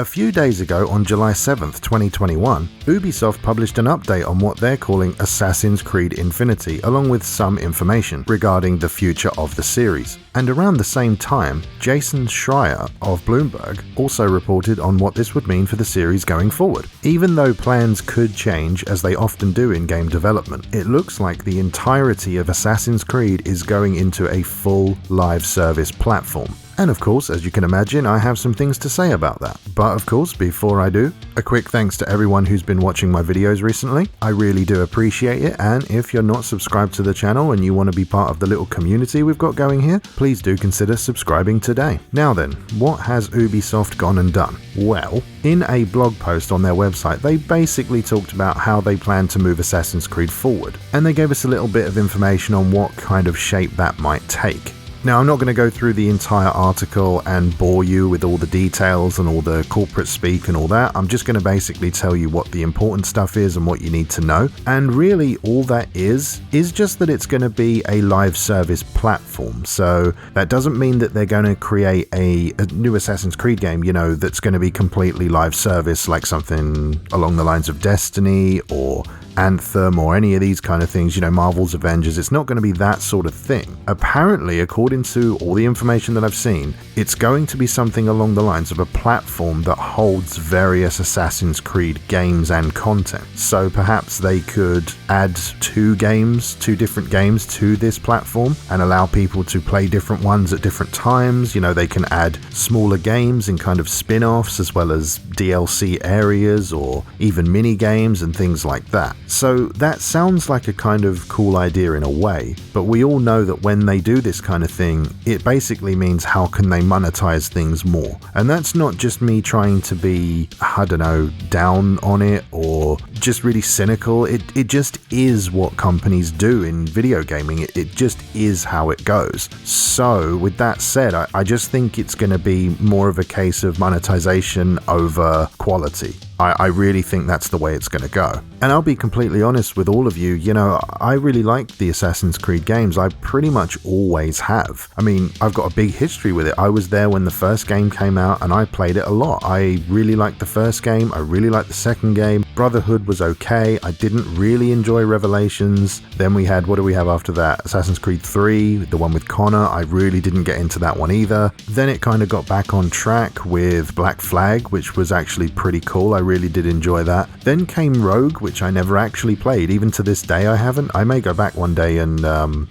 A few days ago, on July 7th, 2021, Ubisoft published an update on what they're calling Assassin's Creed Infinity, along with some information regarding the future of the series. And around the same time, Jason Schreier of Bloomberg also reported on what this would mean for the series going forward. Even though plans could change, as they often do in game development, it looks like the entirety of Assassin's Creed is going into a full live service platform. And of course, as you can imagine, I have some things to say about that. But of course, before I do, a quick thanks to everyone who's been watching my videos recently. I really do appreciate it, and if you're not subscribed to the channel and you want to be part of the little community we've got going here, please do consider subscribing today. Now then, what has Ubisoft gone and done? Well, in a blog post on their website, they basically talked about how they plan to move Assassin's Creed forward, and they gave us a little bit of information on what kind of shape that might take. Now, I'm not going to go through the entire article and bore you with all the details and all the corporate speak and all that. I'm just going to basically tell you what the important stuff is and what you need to know. And really, all that is just that it's going to be a live service platform. So that doesn't mean that they're going to create a new Assassin's Creed game, you know, that's going to be completely live service, like something along the lines of Destiny or Anthem or any of these kind of things, you know, Marvel's Avengers. It's not going to be that sort of thing. Apparently, according to all the information that I've seen, it's going to be something along the lines of a platform that holds various Assassin's Creed games and content. So perhaps they could add two different games to this platform and allow people to play different ones at different times. You know, they can add smaller games and kind of spin-offs as well as DLC areas or even mini games and things like that. So that sounds like a kind of cool idea in a way, but we all know that when they do this kind of thing, it basically means how can they monetize things more. And that's not just me trying to be, I don't know, down on it or just really cynical. It just is what companies do in video gaming. It just is how it goes. So with that said, I just think it's going to be more of a case of monetization over quality. I really think that's the way it's going to go. And I'll be completely honest with all of you, you know, I really like the Assassin's Creed games. I pretty much always have. I mean, I've got a big history with it. I was there when the first game came out and I played it a lot. I really liked the first game. I really liked the second game. Brotherhood was okay. I didn't really enjoy Revelations. Then we had, what do we have after that? Assassin's Creed 3, the one with Connor. I really didn't get into that one either. Then it kind of got back on track with Black Flag, which was actually pretty cool. I really did enjoy that. Then came Rogue, which I never actually played. Even to this day, I haven't. I may go back one day and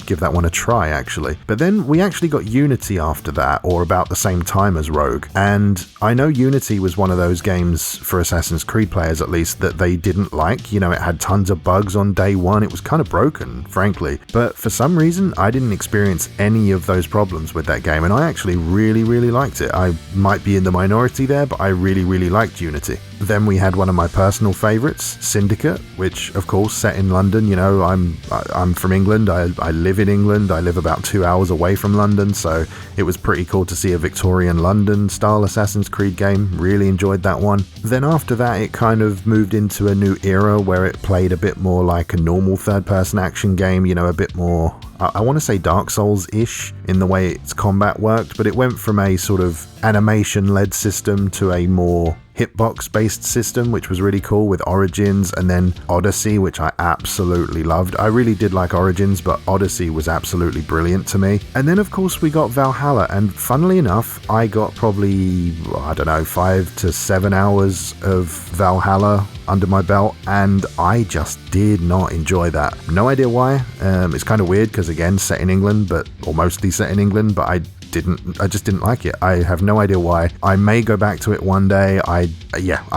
give that one a try, actually. But then we actually got Unity after that, or about the same time as Rogue. And I know Unity was one of those games, for Assassin's Creed players at least, that they didn't like. You know, it had tons of bugs on day one. It was kind of broken, frankly. But for some reason, I didn't experience any of those problems with that game, and I actually really, really liked it. I might be in the minority there, but I really, really liked Unity. Then we had one of my personal favorites, Syndicate, which of course set in London. You know, I'm from England. I live in England. I live about 2 hours away from London, so it was pretty cool to see a Victorian London style Assassin's Creed game. Really enjoyed that one. Then after that, it kind of moved into a new era where it played a bit more like a normal third-person action game, you know, a bit more, I want to say Dark Souls-ish in the way its combat worked, but it went from a sort of animation-led system to a more hitbox-based system, which was really cool, with Origins and then Odyssey, which I absolutely loved. I really did like Origins, but Odyssey was absolutely brilliant to me. And then, of course, we got Valhalla, and funnily enough, I got probably, I don't know, 5 to 7 hours of Valhalla under my belt, and I just did not enjoy that. No idea why. It's kind of weird because, again, set in England, or mostly set in England, but I just didn't like it. I have no idea why. I may go back to it one day. I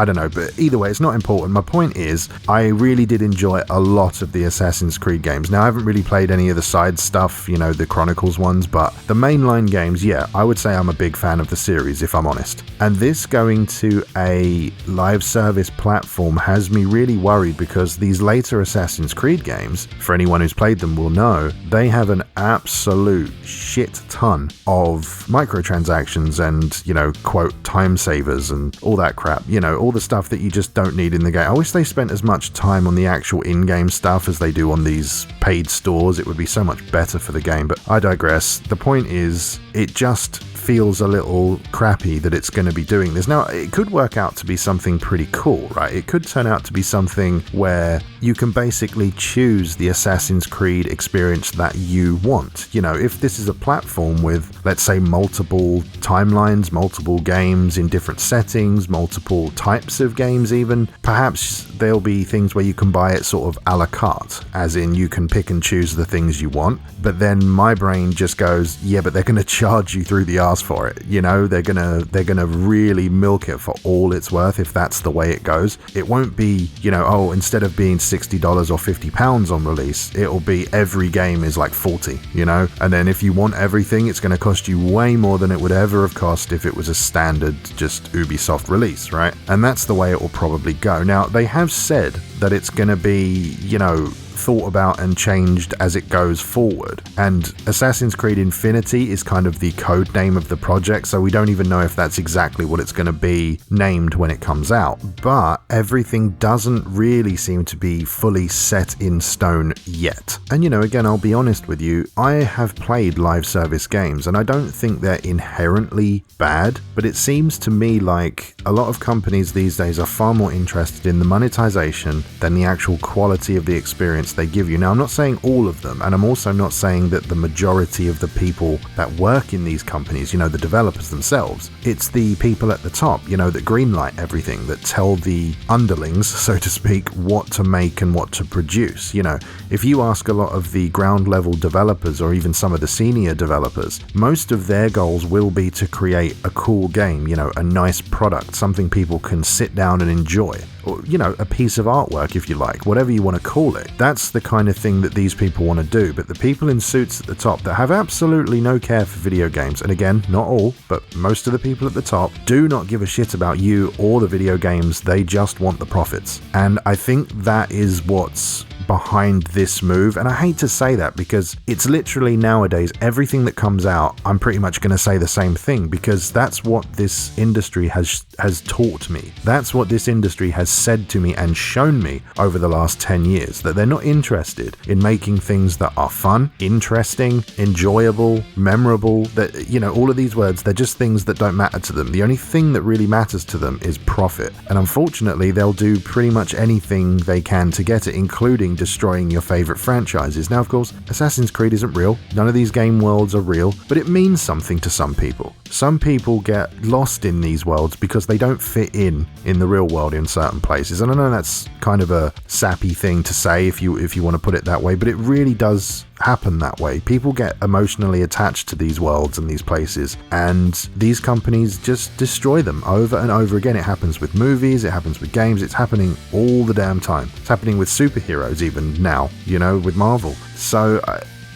don't know, but either way, it's not important. My point is, I really did enjoy a lot of the Assassin's Creed games. Now, I haven't really played any of the side stuff, you know, the Chronicles ones, but the mainline games, yeah, I would say I'm a big fan of the series, if I'm honest. And this going to a live service platform has me really worried, because these later Assassin's Creed games, for anyone who's played them will know, they have an absolute shit ton of microtransactions and, you know, quote, time savers and all that crap, you know, all the stuff that you just don't need in the game. I wish they spent as much time on the actual in-game stuff as they do on these paid stores. It would be so much better for the game, but I digress. The point is, it just feels a little crappy that it's going to be doing this. Now, it could work out to be something pretty cool, right? It could turn out to be something where you can basically choose the Assassin's Creed experience that you want. You know, if this is a platform with, let's say, multiple timelines, multiple games in different settings, multiple types of games even, perhaps there'll be things where you can buy it sort of a la carte, as in you can pick and choose the things you want. But then my brain just goes, yeah, but they're going to charge you through the arse for it. You know, they're gonna really milk it for all it's worth if that's the way it goes. It won't be, you know, oh, instead of being $60 or £50 on release, it'll be every game is like 40, you know? And then if you want everything, it's going to cost you way more than it would ever have cost if it was a standard just Ubisoft release, right? And that's the way it will probably go. Now, they have said that it's going to be, you know, thought about and changed as it goes forward. And Assassin's Creed Infinity is kind of the code name of the project, so we don't even know if that's exactly what it's going to be named when it comes out. But everything doesn't really seem to be fully set in stone yet. And you know, again, I'll be honest with you, I have played live service games and I don't think they're inherently bad, but it seems to me like a lot of companies these days are far more interested in the monetization than the actual quality of the experience they give you. Now, I'm not saying all of them, and I'm also not saying that the majority of the people that work in these companies, you know, the developers themselves, it's the people at the top, you know, that greenlight everything, that tell the underlings, so to speak, what to make and what to produce. You know, if you ask a lot of the ground level developers or even some of the senior developers, most of their goals will be to create a cool game, you know, a nice product, something people can sit down and enjoy. Or, you know, a piece of artwork, if you like, whatever you want to call it. That's the kind of thing that these people want to do. But the people in suits at the top that have absolutely no care for video games, and again, not all, but most of the people at the top do not give a shit about you or the video games. They just want the profits. And I think that is what's behind this move. And I hate to say that because it's literally nowadays everything that comes out, I'm pretty much going to say the same thing, because that's what this industry has taught me. That's what this industry has said to me and shown me over the last 10 years, that they're not interested in making things that are fun, interesting, enjoyable, memorable. That, you know, all of these words, they're just things that don't matter to them. The only thing that really matters to them is profit. And unfortunately, they'll do pretty much anything they can to get it, including destroying your favorite franchises. Now, of course, Assassin's Creed isn't real. None of these game worlds are real, but it means something to some people. Some people get lost in these worlds because they don't fit in the real world in certain places. And I know that's kind of a sappy thing to say if you want to put it that way, but it really does happen that way. People get emotionally attached to these worlds and these places, and these companies just destroy them over and over again. It happens with movies, it happens with games, it's happening all the damn time. It's happening with superheroes even now, you know, with Marvel. So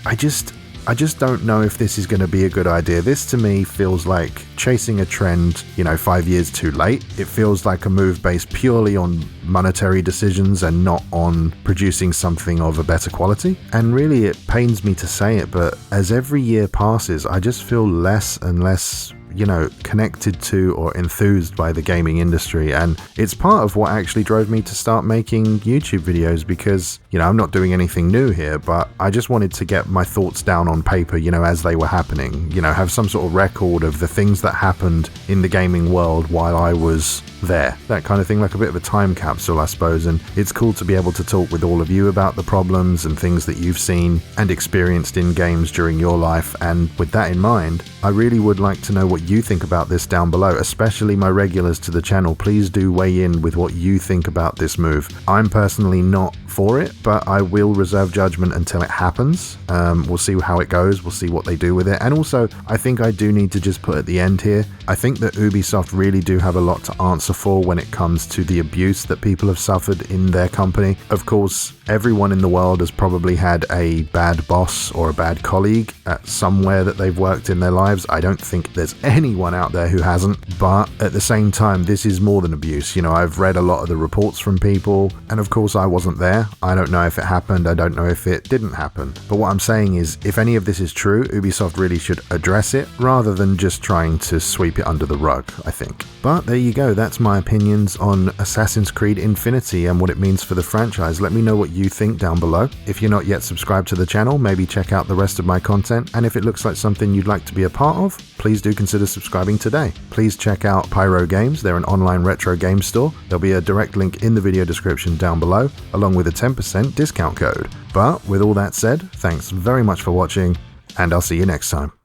I just don't know if this is going to be a good idea. This to me feels like chasing a trend, you know, 5 years too late. It feels like a move based purely on monetary decisions and not on producing something of a better quality. And really, it pains me to say it, but as every year passes, I just feel less and less, you know, connected to or enthused by the gaming industry. And it's part of what actually drove me to start making YouTube videos, because, you know, I'm not doing anything new here, but I just wanted to get my thoughts down on paper, you know, as they were happening, you know, have some sort of record of the things that happened in the gaming world while I was there, that kind of thing, like a bit of a time capsule, I suppose. And it's cool to be able to talk with all of you about the problems and things that you've seen and experienced in games during your life. And with that in mind, I really would like to know what you think about this down below, especially my regulars to the channel. Please do weigh in with what you think about this move. I'm personally not for it, but I will reserve judgment until it happens. We'll see how it goes, we'll see what they do with it. And also, I think I do need to just put at the end here, I think that Ubisoft really do have a lot to answer for when it comes to the abuse that people have suffered in their company. Of course, everyone in the world has probably had a bad boss or a bad colleague at somewhere that they've worked in their lives. I don't think there's anyone out there who hasn't, but at the same time, this is more than abuse. You know, I've read a lot of the reports from people, and of course I wasn't there. I don't know if it happened, I don't know if it didn't happen. But what I'm saying is, if any of this is true, Ubisoft really should address it rather than just trying to sweep it under the rug, I think. But there you go, that's my opinions on Assassin's Creed Infinity and what it means for the franchise. Let me know what you think down below. If you're not yet subscribed to the channel, maybe check out the rest of my content, and if it looks like something you'd like to be a part of, please do consider subscribing today. Please check out Pyro Games, they're an online retro game store. There'll be a direct link in the video description down below, along with a 10% discount code. But with all that said, thanks very much for watching, and I'll see you next time.